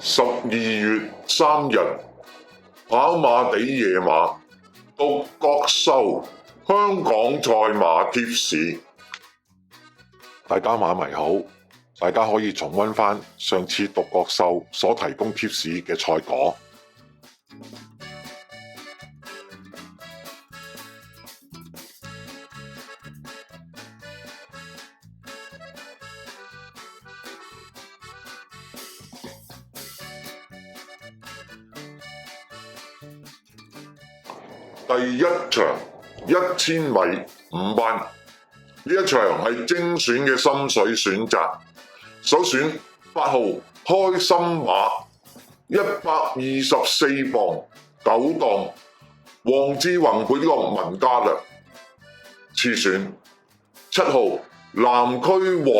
12月3日，跑馬地夜馬獨角獸香港賽馬貼士。大家馬迷好，大家可以重溫返上次獨角獸所提供貼士嘅賽果。第一場1000米5班，呢一場係精選嘅心水選擇，首選8號開心馬124磅9檔，黃志宏配呢個文家良，次選7號南區王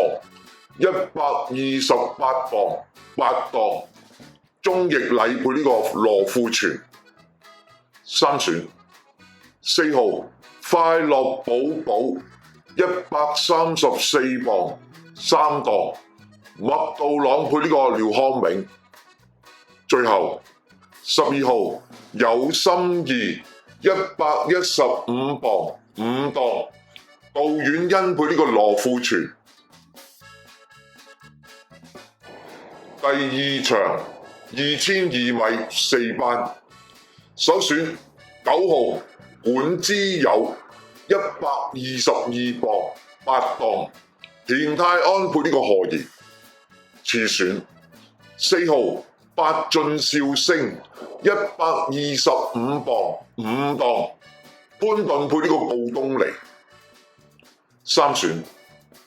128磅8檔，鍾易禮配呢個羅富全，三選4號快樂寶寶134磅3檔，麥道朗配呢個廖康永，最後12號有心意115磅5檔，杜婉欣配呢個羅富全。第二場2002米4班，首選9號管之友122磅8檔，田泰安配呢個何言，次選4號八進笑聲125磅5檔，潘頓配呢個告東尼，三選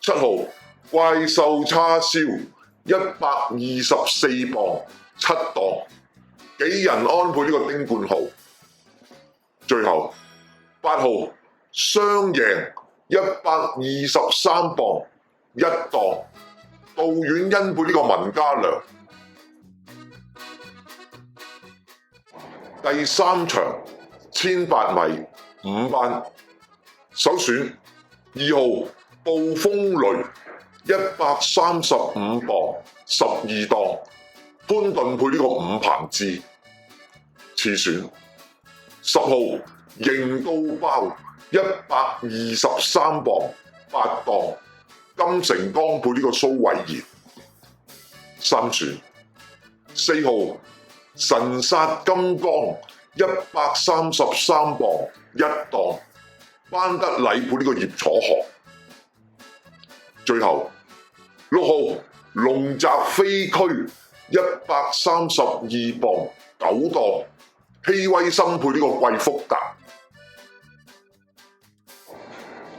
7號怪獸叉燒124磅7檔，紀仁安配呢個丁冠豪，最後8號雙贏123磅1檔，杜婉欣配呢個文家良。第三場1800米5班，首選2號暴風雷135磅12檔，潘頓配呢個伍鵬志，次選10號型到爆123磅8檔，金城江配呢個蘇偉賢，三選4號神殺金剛133磅1檔，班德禮配呢個葉楚學，最後6號龍澤飛駒132磅9檔，希威森配呢個貴福達。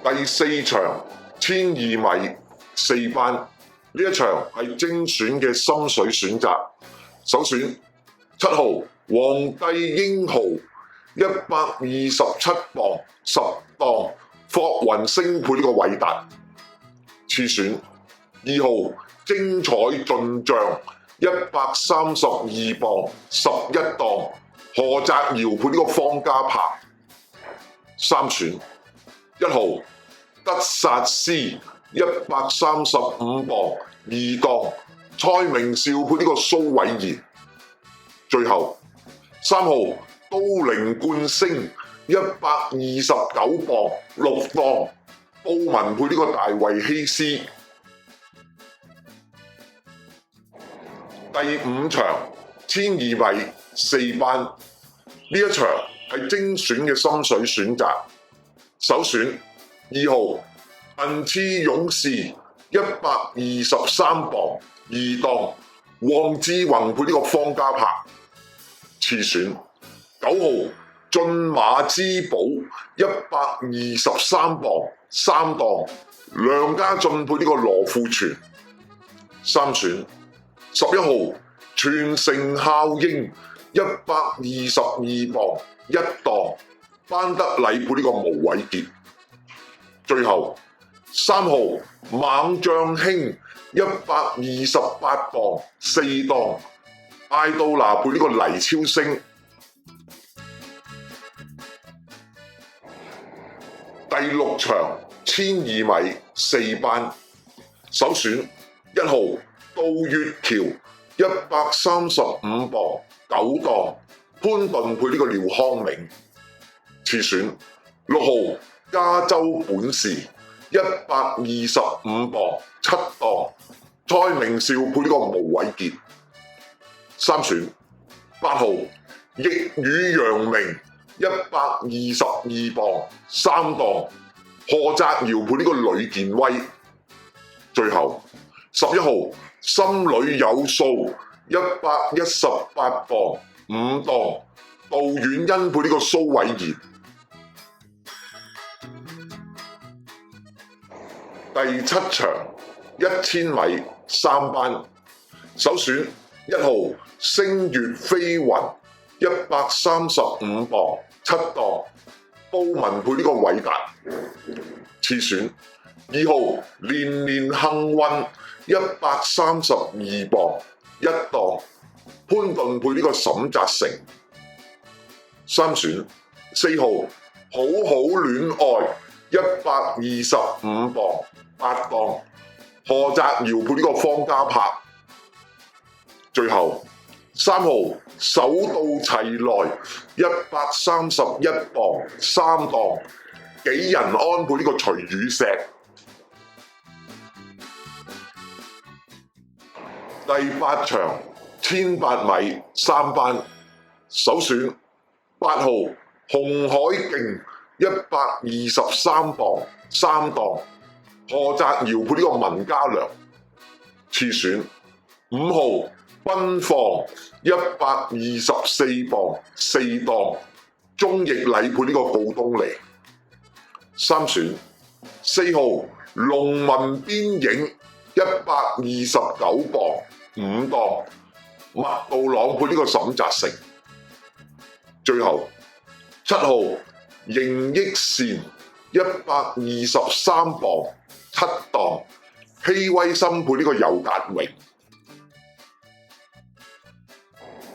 第四場1200米4班，呢一場係精選嘅心水選擇，首選7號皇帝英豪127磅10檔，霍雲星配呢個偉達，次選2號精彩進帳132磅11檔，何澤堯配呢個方家柏，三選1號德薩斯135磅2檔，蔡明紹配呢個蘇偉賢，最後3號都靈冠星129磅6檔，布文配呢個大衛希斯。第五場1200米4班，呢一場係精選嘅心水選擇，首選2號銀翅勇士123磅2檔，黃志宏配呢個方家柏，次選9號駿馬之寶123磅3檔，梁家俊配呢個羅富全，三選11號全城效應122磅1檔，班德禮配呢個毛偉傑，最後3號猛將興128磅4檔，艾杜拿配呢個黎超星。第六場1200米4班，首選1號杜月橋135磅9檔，潘頓配呢個廖康銘。次選6號加州本事125磅7檔，蔡明紹配呢個毛偉傑。三選8號逆雨揚名122磅3檔，何澤堯配呢個呂健威。最後11號心裏有數118磅5檔，杜遠恩配呢個蘇偉賢。第7場1000米3班，首選1號星月飛雲135磅7檔，布文配呢個韋達。次選2號年年幸運132磅1檔，潘頓配呢個沈澤成。三選4號好好戀愛125磅8檔，何澤堯配呢個方嘉柏。最後3號手到齊來131磅3檔，紀仁安配呢個徐宇石。第8場1800米3班，首選8號洪海勁123磅3檔，何澤堯配呢個文家良。次選5號奔放124磅4檔，鍾易禮配呢個告東尼。三選4號農民邊影129磅5檔，麥道朗配呢個沈澤成。最後7號盈益善123磅7檔，希威森配呢個尤達榮。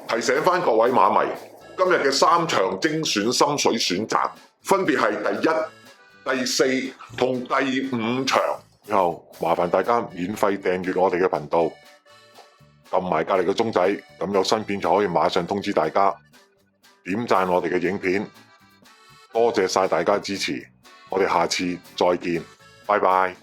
提醒翻各位馬迷，今日嘅3場精選心水選擇分別係第1、第4同第5場。以後麻煩大家免費訂閱我哋嘅頻道，撳埋隔離嘅鐘仔，咁有新片就可以馬上通知大家。點讚我哋嘅影片，多謝晒大家支持，我哋下次再見，拜拜。